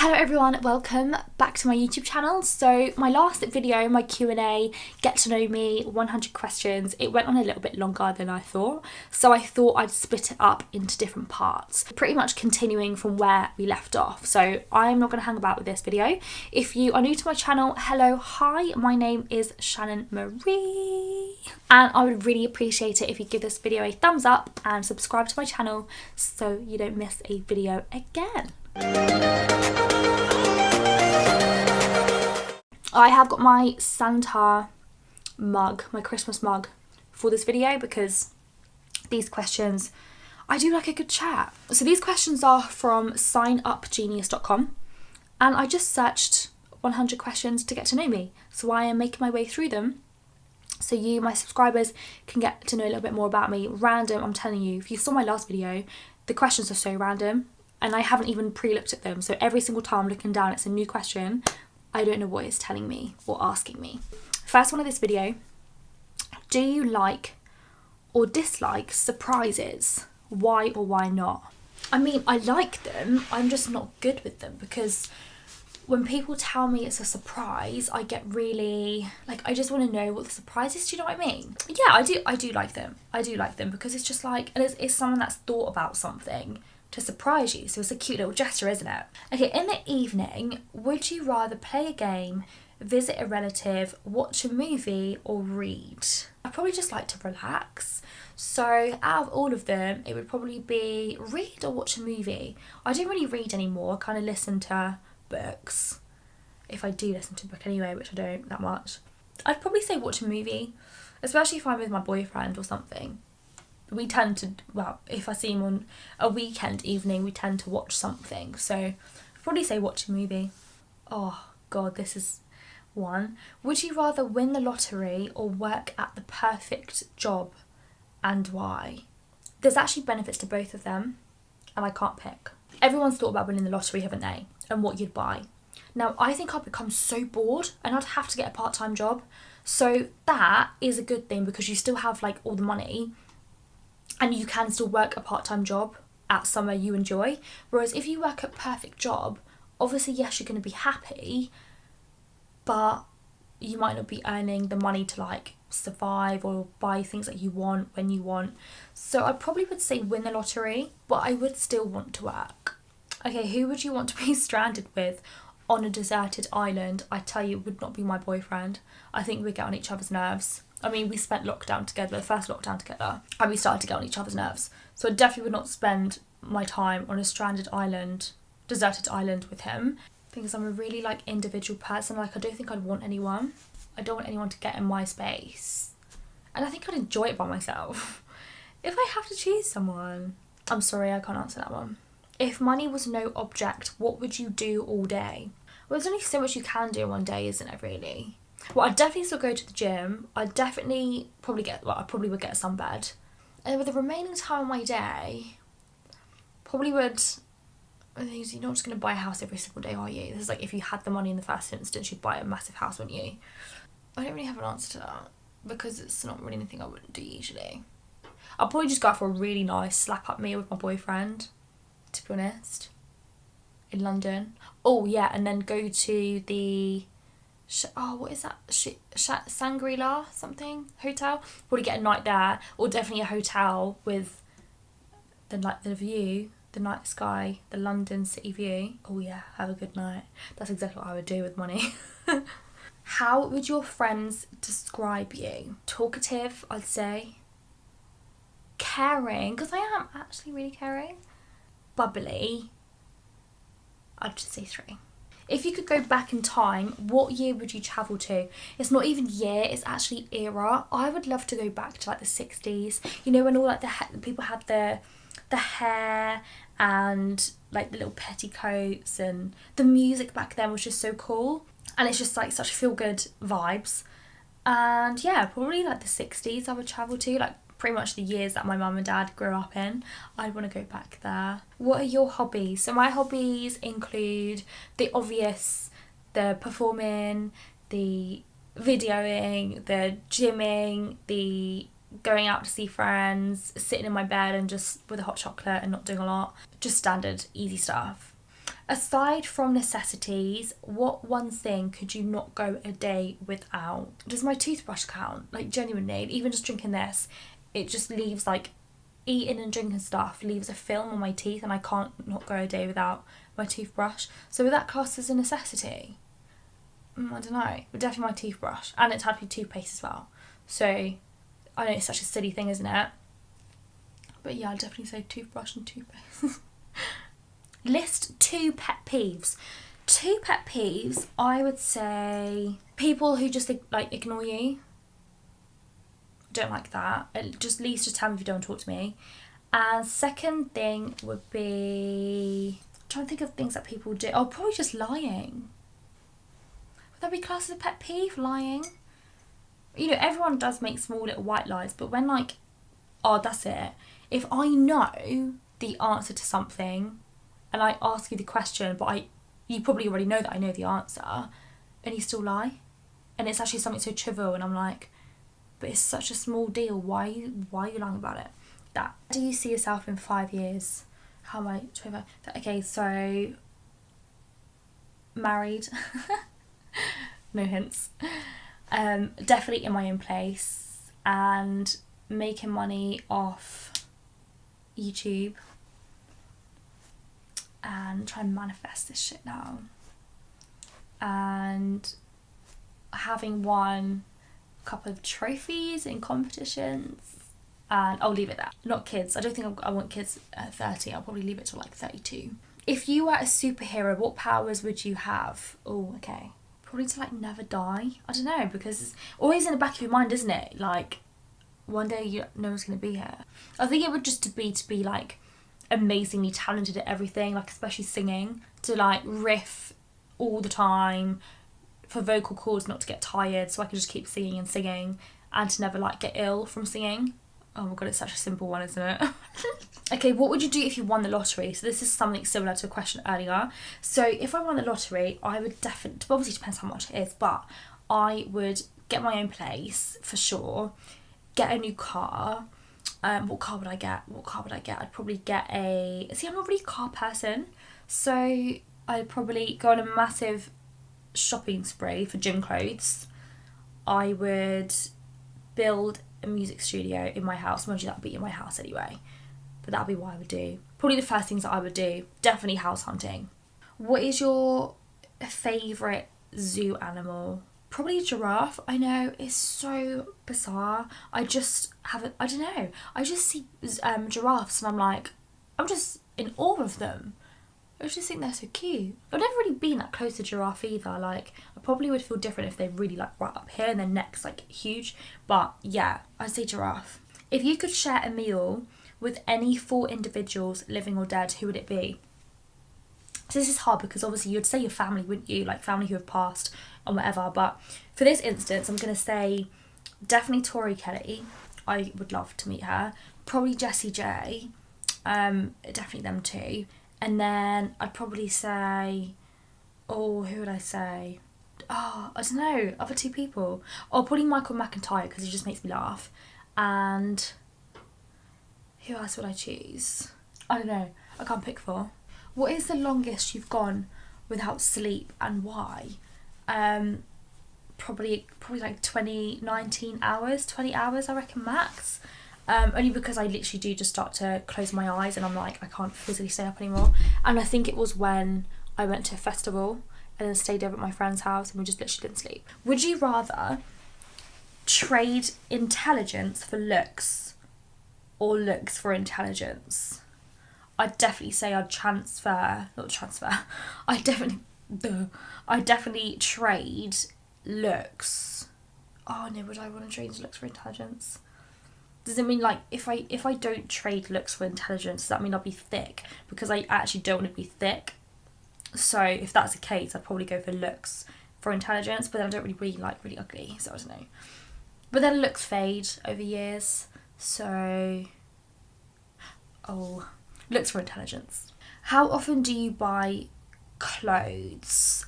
Hello everyone, welcome back to my YouTube channel. So my last video, my Q&A, get to know me, 100 questions, it went on a little bit longer than I thought. So I thought I'd split it up into different parts, pretty much continuing from where we left off. So I'm not going to hang about with this video. If you are new to my channel, hello, hi, my name is Shannon Marie. And I would really appreciate it if you give this video a thumbs up and subscribe to my channel so you don't miss a video again. I have got my Santa mug, my Christmas mug for this video because these questions, I do like a good chat. So these questions are from signupgenius.com and I just searched 100 questions to get to know me. So I am making my way through them so you, my subscribers, can get to know a little bit more about me. Random, I'm telling you, if you saw my last video, the questions are so random and I haven't even pre-looked at them. So every single time I'm looking down, it's a new question. I don't know what it's telling me or asking me. First one of this video, do you like or dislike surprises? Why or why not? I mean, I like them, I'm just not good with them because when people tell me it's a surprise, I get really, like, I just want to know what the surprise is, do you know what I mean? Yeah, I do like them. I do like them because it's just like, and it's someone that's thought about something to surprise you, so it's a cute little gesture, isn't it? Okay, in the evening, would you rather play a game, visit a relative, watch a movie, or read? I probably just like to relax, so out of all of them, it would probably be read or watch a movie. I don't really read anymore, I kind of listen to books, if I do listen to a book anyway, which I don't that much. I'd probably say watch a movie, especially if I'm with my boyfriend or something. We tend to, well, if I see him on a weekend evening, we tend to watch something. So I'd probably say watch a movie. Oh God, this is one. Would you rather win the lottery or work at the perfect job, and why? There's actually benefits to both of them and I can't pick. Everyone's thought about winning the lottery, haven't they? And what you'd buy. Now, I think I'd become so bored and I'd have to get a part-time job. So that is a good thing because you still have like all the money and you can still work a part-time job at somewhere you enjoy. Whereas if you work a perfect job, obviously, yes, you're going to be happy, but you might not be earning the money to like survive or buy things that you want when you want. So I probably would say win the lottery, but I would still want to work. Okay, who would you want to be stranded with on a deserted island? I tell you, it would not be my boyfriend. I think we'd get on each other's nerves. I mean, we spent lockdown together, the first lockdown together, and we started to get on each other's nerves. So I definitely would not spend my time on a stranded island, deserted island with him, because I'm a really like individual person. Like, I don't think I'd want anyone. I don't want anyone to get in my space. And I think I'd enjoy it by myself. If I have to choose someone, I'm sorry, I can't answer that one. If money was no object, what would you do all day? Well, there's only so much you can do in one day, isn't it, really? Well, I'd definitely still go to the gym. I'd definitely probably I probably would get a sunbed. And with the remaining time of my day, probably would, I think you're not just going to buy a house every single day, are you? This is like if you had the money in the first instance, you'd buy a massive house, wouldn't you? I don't really have an answer to that because it's not really anything I wouldn't do usually. I'll probably just go out for a really nice slap-up meal with my boyfriend, to be honest, in London. Oh yeah, and then go to the what is that? Shangri-La something hotel. Probably get a night there, or definitely a hotel with the view, the night sky, the London city view. Oh yeah, have a good night. That's exactly what I would do with money. How would your friends describe you? Talkative, I'd say. Caring, because I am actually really caring. Bubbly. I'd just say 3. If you could go back in time, what year would you travel to? It's not even year, it's actually era. I would love to go back to like the 60s. You know, when all like the people had the hair and like the little petticoats, and the music back then was just so cool. And it's just like such feel-good vibes. And yeah, probably like the 60s I would travel to, like pretty much the years that my mum and dad grew up in. I'd want to go back there. What are your hobbies? So my hobbies include the obvious, the performing, the videoing, the gymming, the going out to see friends, sitting in my bed and just with a hot chocolate and not doing a lot. Just standard, easy stuff. Aside from necessities, what one thing could you not go a day without? Does my toothbrush count? Like, genuinely, even just drinking this, it just leaves, like, eating and drinking stuff leaves a film on my teeth, and I can't not go a day without my toothbrush. So would that class as a necessity? I don't know, but definitely my toothbrush, and it's had to be toothpaste as well. So I know it's such a silly thing, isn't it? But yeah, I'd definitely say toothbrush and toothpaste. List 2 pet peeves. 2 pet peeves, I would say people who just like ignore you. Don't like that. Just least just tell me if you don't talk to me. And second thing would be, I'm trying to think of things that people do. Oh, probably just lying. Would that be classed as a pet peeve, lying? You know, everyone does make small little white lies, but when like, oh, that's it. If I know the answer to something and I ask you the question, but you probably already know that I know the answer, and you still lie, and it's actually something so trivial, and I'm like, but it's such a small deal. Why are you lying about it? That. Do you see yourself in 5 years? How am I? 25? Okay, so married. No hints. Definitely in my own place and making money off YouTube and try and manifest this shit now, and having won a couple of trophies in competitions, and I'll leave it there. Not kids. I don't think I want kids at 30. I'll probably leave it till like 32. If you were a superhero, what powers would you have? Oh, okay. Probably to like never die. I don't know, because it's always in the back of your mind, isn't it? Like, one day no one's going to be here. I think it would just be like amazingly talented at everything, like especially singing, to like riff all the time, for vocal cords not to get tired, so I could just keep singing and singing, and to never like get ill from singing. Oh my god, it's such a simple one, isn't it? Okay, what would you do if you won the lottery? So this is something similar to a question earlier. So if I won the lottery, I would definitely, obviously depends how much it is, but I would get my own place for sure, get a new car. What car would I get? I'd probably get see, I'm not really a car person, so I'd probably go on a massive shopping spree for gym clothes. I would build a music studio in my house. Mind you, that would be in my house anyway, but that would be what I would do. Probably the first things that I would do, definitely house hunting. What is your favourite zoo animal? Probably a giraffe. I know, it's so bizarre. I just I don't know. I just see giraffes and I'm just in awe of them. I just think they're so cute. I've never really been that close to giraffe either. Like, I probably would feel different if they're really like right up here and their neck's like huge. But yeah, I'd say giraffe. If you could share a meal with any 4 individuals, living or dead, who would it be? So this is hard because obviously you'd say your family, wouldn't you? Like family who have passed and whatever. But for this instance, I'm going to say definitely Tori Kelly. I would love to meet her. Probably Jessie J. Definitely them two. And then I'd probably say, oh, who would I say? Oh, I don't know. Other 2 people. Oh, probably Michael McIntyre, because he just makes me laugh. And who else would I choose? I don't know. I can't pick 4. What is the longest you've gone without sleep and why? Probably like 19 hours, 20 hours I reckon max. Only because I literally do just start to close my eyes and I'm like, I can't physically stay up anymore. And I think it was when I went to a festival and then stayed over at my friend's house and we just literally didn't sleep. Would you rather trade intelligence for looks or looks for intelligence? I'd definitely say I'd definitely trade looks. Oh no, would I want to trade looks for intelligence? Does it mean like if I don't trade looks for intelligence, does that mean I'll be thick? Because I actually don't want to be thick. So if that's the case, I'd probably go for looks for intelligence, but then I don't really like really ugly, so I don't know. But then looks fade over years, so looks for intelligence. How often do you buy clothes?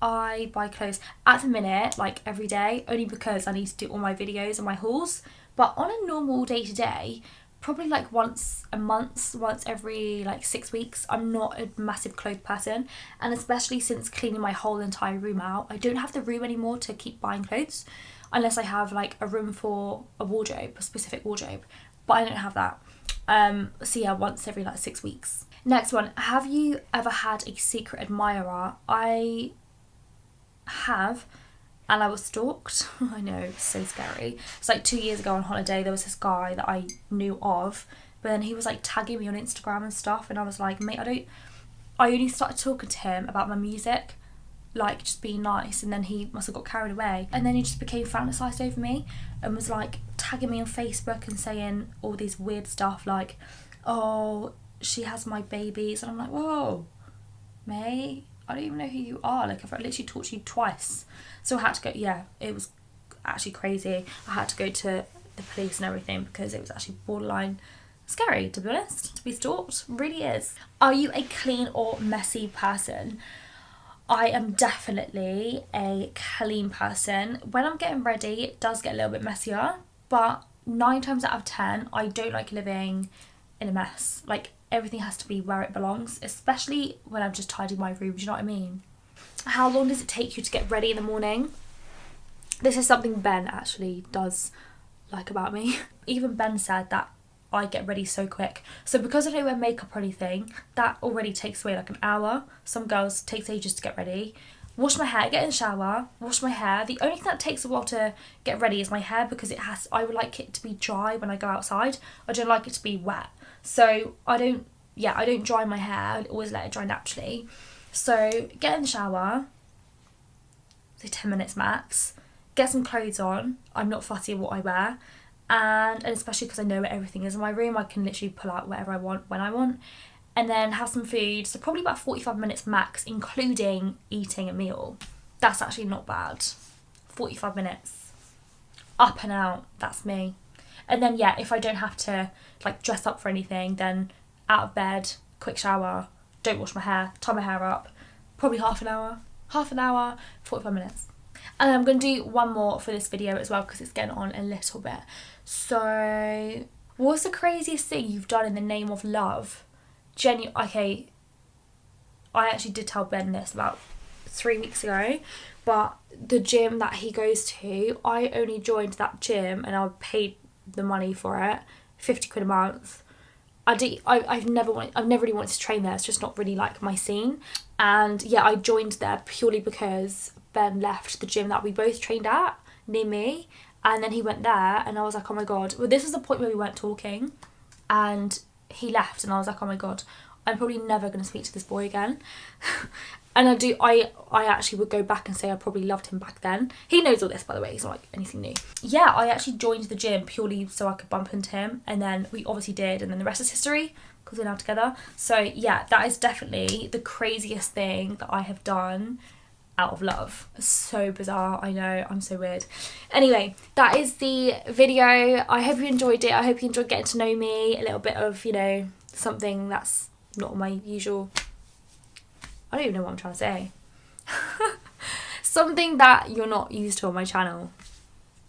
I buy clothes at the minute, like every day, only because I need to do all my videos and my hauls. But on a normal day to day, probably like once a month, once every like 6 weeks. I'm not a massive clothes person, and especially since cleaning my whole entire room out, I don't have the room anymore to keep buying clothes unless I have like a room for a wardrobe, a specific wardrobe, but I don't have that. So yeah, once every like 6 weeks. Next one, have you ever had a secret admirer? I have, and I was stalked. I know, it's so scary. It's like 2 years ago on holiday, there was this guy that I knew of, but then he was like tagging me on Instagram and stuff, and I was like, mate, I only started talking to him about my music, like just being nice, and then he must have got carried away, and then he just became fantasized over me and was like tagging me on Facebook and saying all these weird stuff like, oh, she has my babies, and I'm like, whoa, mate, I don't even know who you are, like I've literally talked to you twice. So I had to go, yeah, it was actually crazy. I had to go to the police and everything because it was actually borderline scary, to be honest, to be stalked. Really is. Are you a clean or messy person? I am definitely a clean person. When I'm getting ready, it does get a little bit messier, but 9 times out of 10, I don't like living in a mess. Like, everything has to be where it belongs, especially when I'm just tidying my room, do you know what I mean? How long does it take you to get ready in the morning? This is something Ben actually does like about me. Even Ben said that I get ready so quick. So because I don't wear makeup or anything, that already takes away like an hour. Some girls it takes ages to get ready. Wash my hair, get in the shower, wash my hair. The only thing that takes a while to get ready is my hair, because I would like it to be dry when I go outside. I don't like it to be wet. So I don't dry my hair. I always let it dry naturally. So get in the shower, say 10 minutes max, get some clothes on. I'm not fussy with what I wear, and especially because I know where everything is in my room, I can literally pull out whatever I want when I want, and then have some food. So probably about 45 minutes max, including eating a meal. That's actually not bad. 45 minutes, up and out, that's me. And then yeah, if I don't have to like dress up for anything, then out of bed, quick shower, don't wash my hair, tie my hair up, probably half an hour, 45 minutes. And I'm going to do one more for this video as well because it's getting on a little bit. So, what's the craziest thing you've done in the name of love? Okay, I actually did tell Ben this about 3 weeks ago, but the gym that he goes to, I only joined that gym and I paid the money for it, 50 quid a month. I've never really wanted to train there. It's just not really like my scene. And yeah, I joined there purely because Ben left the gym that we both trained at near me, and then he went there, and I was like, oh my god. Well, this was the point where we weren't talking, and he left, and I was like, oh my god, I'm probably never going to speak to this boy again. And I actually would go back and say I probably loved him back then. He knows all this, by the way, it's not like anything new. Yeah, I actually joined the gym purely so I could bump into him, and then we obviously did, and then the rest is history because we're now together. So yeah, that is definitely the craziest thing that I have done out of love. So bizarre, I know, I'm so weird. Anyway, that is the video. I hope you enjoyed it. I hope you enjoyed getting to know me, a little bit of, you know, something that's not my usual, I don't even know what I'm trying to say. Something that you're not used to on my channel,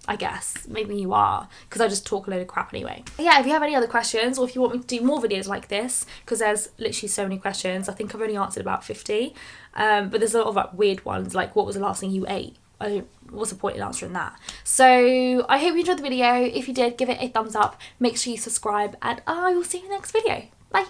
I guess. Maybe you are, because I just talk a load of crap anyway. Yeah, if you have any other questions, or if you want me to do more videos like this, because there's literally so many questions. I think I've only answered about 50, but there's a lot of like weird ones, like what was the last thing you ate? What's the point in answering that? So I hope you enjoyed the video. If you did, give it a thumbs up, make sure you subscribe, and I will see you in the next video. Bye.